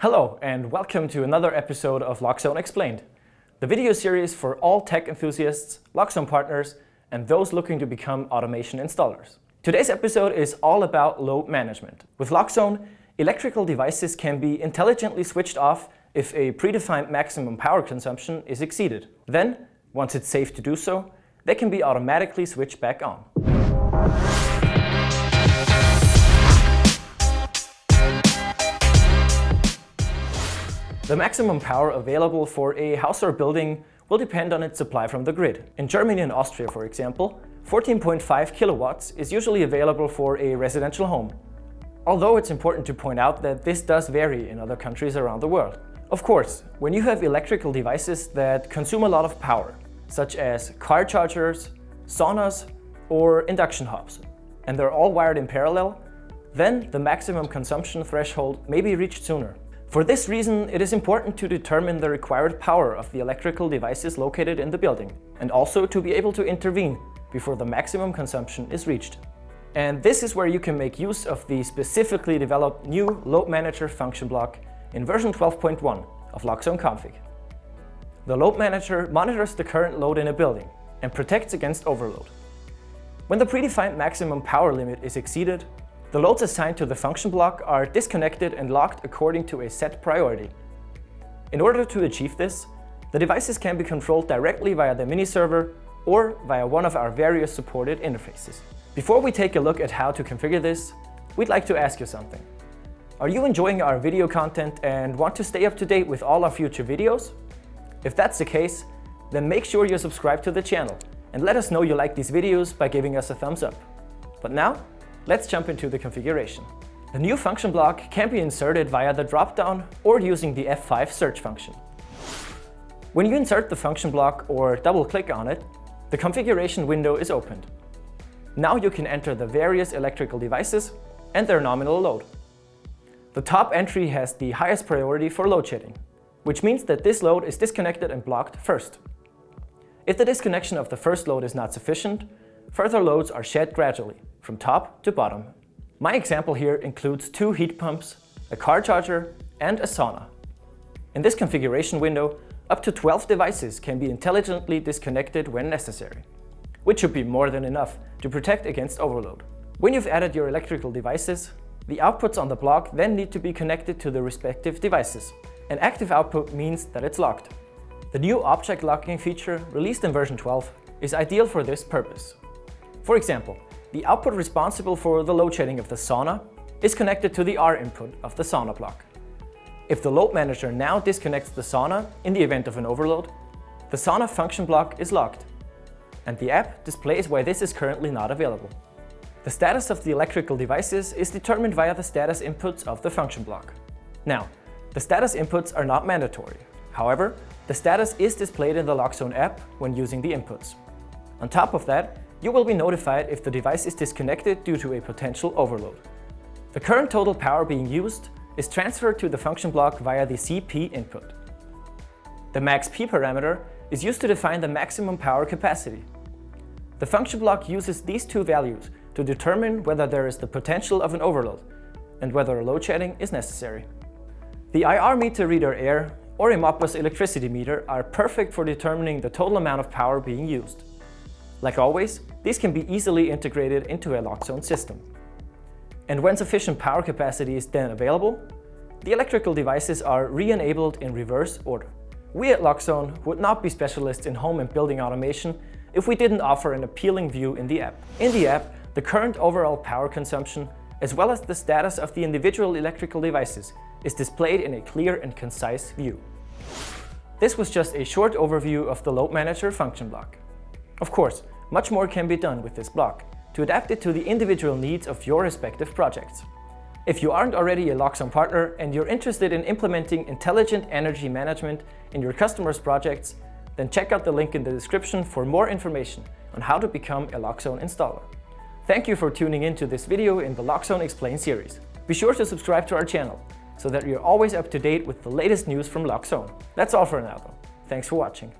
Hello and welcome to another episode of Loxone Explained, the video series for all tech enthusiasts, Loxone partners, and those looking to become automation installers. Today's episode is all about load management. With Loxone, electrical devices can be intelligently switched off if a predefined maximum power consumption is exceeded. Then, once it's safe to do so, they can be automatically switched back on. The maximum power available for a house or building will depend on its supply from the grid. In Germany and Austria, for example, 14.5 kilowatts is usually available for a residential home. Although it's important to point out that this does vary in other countries around the world. Of course, when you have electrical devices that consume a lot of power, such as car chargers, saunas, or induction hobs, and they're all wired in parallel, then the maximum consumption threshold may be reached sooner. For this reason, it is important to determine the required power of the electrical devices located in the building, and also to be able to intervene before the maximum consumption is reached. And this is where you can make use of the specifically developed new Load Manager function block in version 12.1 of Loxone Config. The Load Manager monitors the current load in a building and protects against overload. When the predefined maximum power limit is exceeded, the loads assigned to the function block are disconnected and locked according to a set priority. In order to achieve this, the devices can be controlled directly via the mini server or via one of our various supported interfaces. Before we take a look at how to configure this, we'd like to ask you something. Are you enjoying our video content and want to stay up to date with all our future videos? If that's the case, then make sure you're subscribed to the channel and let us know you like these videos by giving us a thumbs up. But now, let's jump into the configuration. The new function block can be inserted via the drop-down or using the F5 search function. When you insert the function block or double-click on it, the configuration window is opened. Now you can enter the various electrical devices and their nominal load. The top entry has the highest priority for load shedding, which means that this load is disconnected and blocked first. If the disconnection of the first load is not sufficient, further loads are shed gradually, from top to bottom. My example here includes 2 heat pumps, a car charger, and a sauna. In this configuration window, up to 12 devices can be intelligently disconnected when necessary, which should be more than enough to protect against overload. When you've added your electrical devices, the outputs on the block then need to be connected to the respective devices. An active output means that it's locked. The new object locking feature, released in version 12, is ideal for this purpose. For example, the output responsible for the load shedding of the sauna is connected to the R input of the sauna block. If the load manager now disconnects the sauna in the event of an overload, the sauna function block is locked, and the app displays why this is currently not available. The status of the electrical devices is determined via the status inputs of the function block. Now, the status inputs are not mandatory. However, the status is displayed in the Loxone app when using the inputs. On top of that, you will be notified if the device is disconnected due to a potential overload. The current total power being used is transferred to the function block via the CP input. The max P parameter is used to define the maximum power capacity. The function block uses these two values to determine whether there is the potential of an overload and whether a load shedding is necessary. The IR meter reader air or a Modbus electricity meter are perfect for determining the total amount of power being used. Like always, these can be easily integrated into a Loxone system. And when sufficient power capacity is then available, the electrical devices are re-enabled in reverse order. We at Loxone would not be specialists in home and building automation if we didn't offer an appealing view in the app. In the app, the current overall power consumption, as well as the status of the individual electrical devices, is displayed in a clear and concise view. This was just a short overview of the Load Manager function block. Of course, much more can be done with this block to adapt it to the individual needs of your respective projects. If you aren't already a Loxone partner and you're interested in implementing intelligent energy management in your customers' projects, then check out the link in the description for more information on how to become a Loxone installer. Thank you for tuning in to this video in the Loxone Explained series. Be sure to subscribe to our channel so that you're always up to date with the latest news from Loxone. That's all for now though. Thanks for watching.